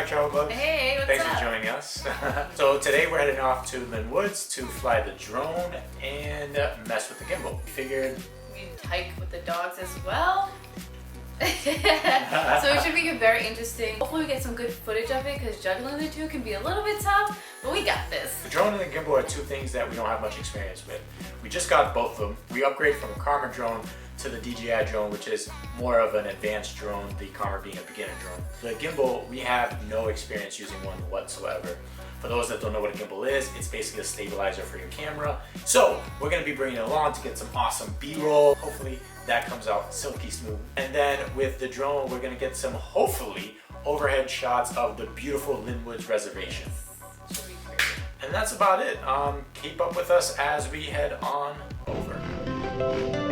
Travel Bugs. Hey, what's Thanks up? for joining us. So today we're heading off to Lynn Woods to fly the drone and mess with the gimbal. We figured we'd hike with the dogs as well. So it should be very interesting. Hopefully we get some good footage of it because juggling the two can be a little bit tough, but we got this. the drone and the gimbal are two things that we don't have much experience with. We just got both of them. We upgraded from a Karma drone to the DJI drone, which is more of an advanced drone, the Karma being a beginner drone. The gimbal, we have no experience using one whatsoever. For those that don't know what a gimbal is, it's basically a stabilizer for your camera. So we're gonna be bringing it along to get some awesome B-roll. Hopefully that comes out silky smooth. And then with the drone, we're gonna get some, hopefully, overhead shots of the beautiful Lynn Woods reservation. Should be great. And that's about it. Keep up with us as we head on over.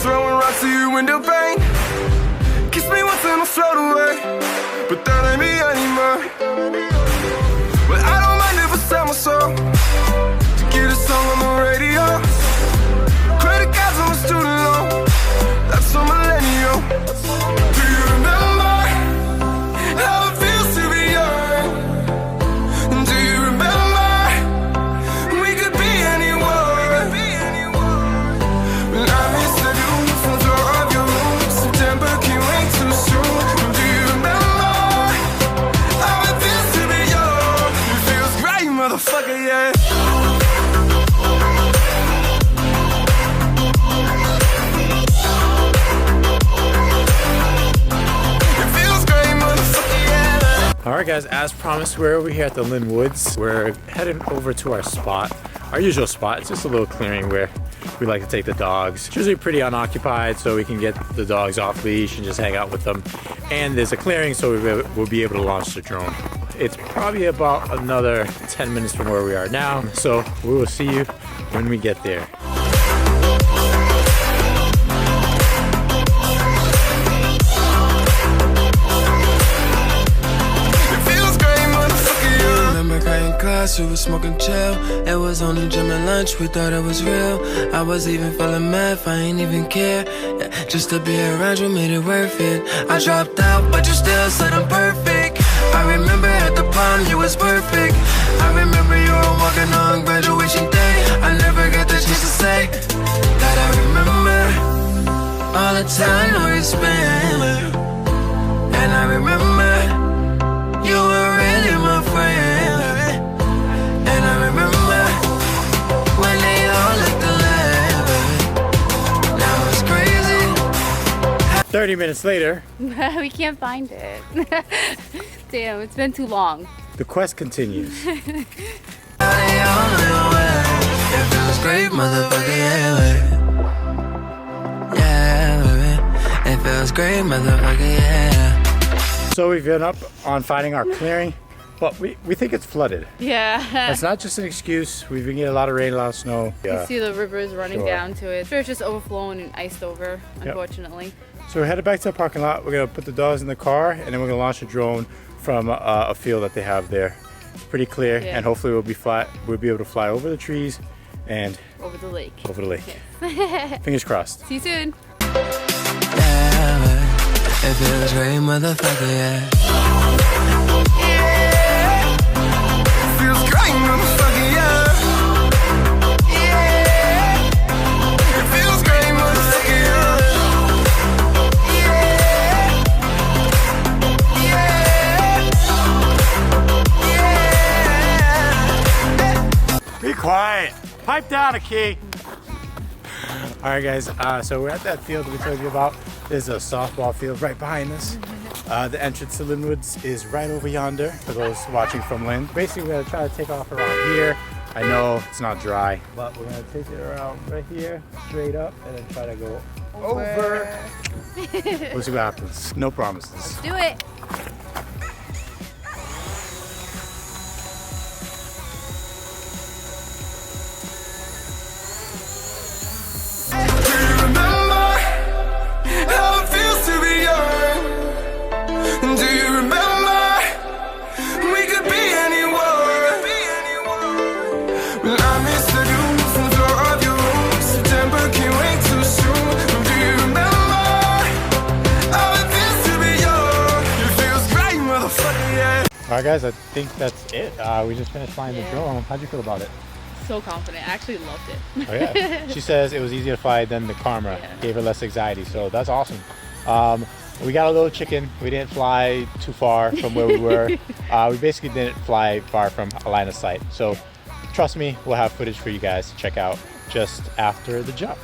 Throwing rocks to your window pane. Kiss me once and I'll float away, but that ain't me anymore. Well, I don't mind if I sell my soul to get a song on the radio. Credit cards on my student loan, that's so millennial. Do you remember how it feels to be young? Do you remember we could be anyone? Motherfucker, yeah. Alright guys, as promised, we're over here at the Lynn Woods. We're heading over to our spot, our usual spot. It's just a little clearing where we like to take the dogs. It's usually pretty unoccupied, so we can get the dogs off leash and just hang out with them. And there's a clearing, so we'll be able to launch the drone. It's probably about another 10 minutes from where we are now, so we will see you when we get there. We was smoking chill. It was only gym and lunch, we thought it was real. I was even feeling mad, I ain't even care. Yeah, just to be around you made it worth it. I dropped out, but you still said I'm perfect. I remember at the prom, you was perfect. I remember you were walking on graduation day. I never got the chance to say that I remember all the time we spent. And I remember you were really my friend. And I remember when they all looked alike. Now it's crazy. 30 minutes later, We can't find it. Damn, it's been too long. the quest continues. It feels great, motherfucker, yeah, baby. It feels great, motherfucker, yeah. So we've been up on finding our clearing, but we think it's flooded. Yeah. It's not just an excuse. We've been getting a lot of rain, a lot of snow. You see the rivers running Sure. down to it. Sure, it's just overflowing and iced over, unfortunately. So we're headed back to the parking lot. We're gonna put the dogs in the car, and then we're gonna launch a drone from a field that they have there. It's pretty clear, Yeah. and hopefully we'll be able to fly over the trees and Over the lake. over the lake. Yes. Fingers crossed. See you soon. Yeah, it feels great, motherfucker, yeah. It feels great, motherfucker, yeah. It feels great, motherfucker, Be quiet. Pipe down a key. All right, guys. So we're at that field we told you about. There's a softball field right behind us. The entrance to Lynn Woods is right over yonder for those watching from Lynn. Basically, we're gonna try to take off around here. I know it's not dry, but we're gonna take it around right here, straight up, and then try to go over. We'll see what happens. No promises. Do it. Well, right, guys, I think that's it. We just finished flying the drone. How'd you feel about it? So confident. I actually loved it. Oh, yeah. She says it was easier to fly than the Karma. Yeah. Gave her less anxiety, so that's awesome. We got a little chicken. We didn't fly too far from where we were. We basically didn't fly far from a line of sight. So trust me, we'll have footage for you guys to check out just after the jump.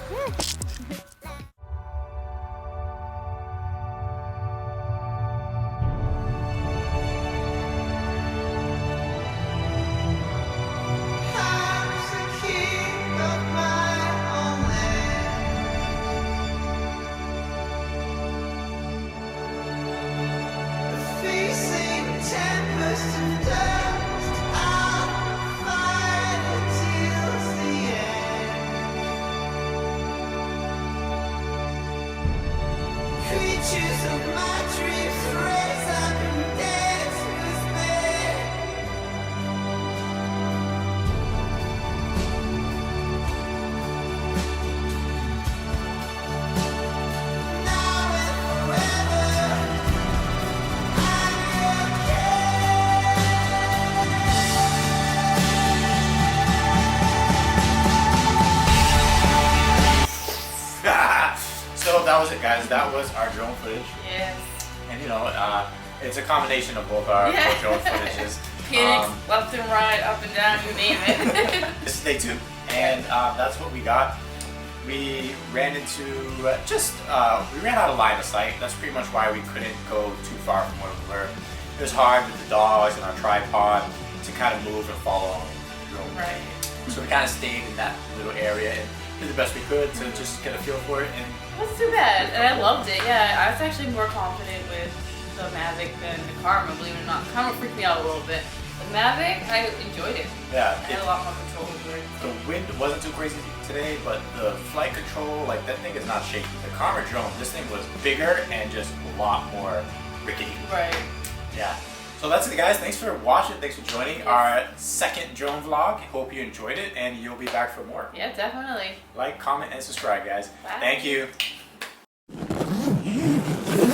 Creatures of my dreams raise up and dance with me. Now and forever, I'm So that was it, guys. That was our drone footage. Yes. And you know, it's a combination of both our drone footages. Phoenix, left and right, up and down, you name it. This is day 2, and that's what we got. We ran into we ran out of line of sight. That's pretty much why we couldn't go too far from where we were. It was hard with the dogs and our tripod to kind of move and follow the drone. Right. So we kind of stayed in that little area and did the best we could to just get a feel for it. And It wasn't too bad, and I loved it. Yeah, I was actually more confident with the Mavic than the Karma, believe it or not. Karma freaked me out a little bit. The Mavic, I enjoyed it. yeah, I had a lot more control over it. the wind wasn't too crazy today, but the flight control, like that thing is not shaky. The Karma drone, this thing was bigger and just a lot more rickety. Right. Yeah. So that's it, guys. Thanks for watching. Thanks for joining our second drone vlog. Hope you enjoyed it, and you'll be back for more. Yeah, definitely. Like, comment, and subscribe, guys. Bye. Thank you.